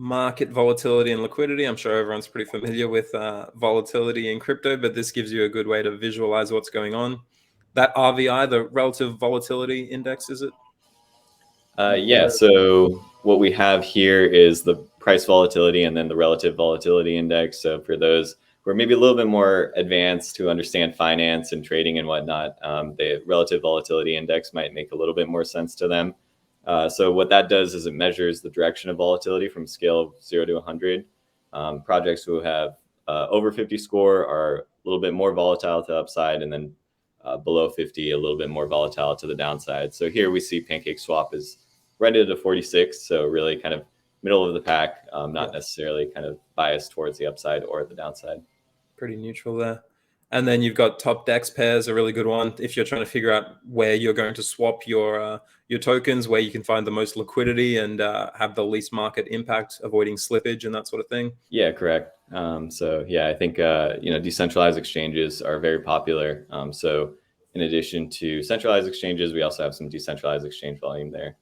market volatility and liquidity. I'm sure everyone's pretty familiar with volatility in crypto, but this gives you a good way to visualize what's going on. That RVI, the relative volatility index, is it? Yeah, so what we have here is the price volatility and then the relative volatility index. So for those who are maybe a little bit more advanced to understand finance and trading and whatnot, the relative volatility index might make a little bit more sense to them. So what that does is it measures the direction of volatility from a scale of 0 to 100. Projects who have over 50 score are a little bit more volatile to the upside, and then below 50, a little bit more volatile to the downside. So here we see PancakeSwap is right at a 46, so really kind of middle of the pack, not necessarily kind of biased towards the upside or the downside. Pretty neutral there. And then you've got top DEX pairs, a really good one. If you're trying to figure out where you're going to swap your tokens, where you can find the most liquidity and have the least market impact, avoiding slippage and that sort of thing. Yeah, correct. So yeah, I think decentralized exchanges are very popular. So in addition to centralized exchanges, we also have some decentralized exchange volume there.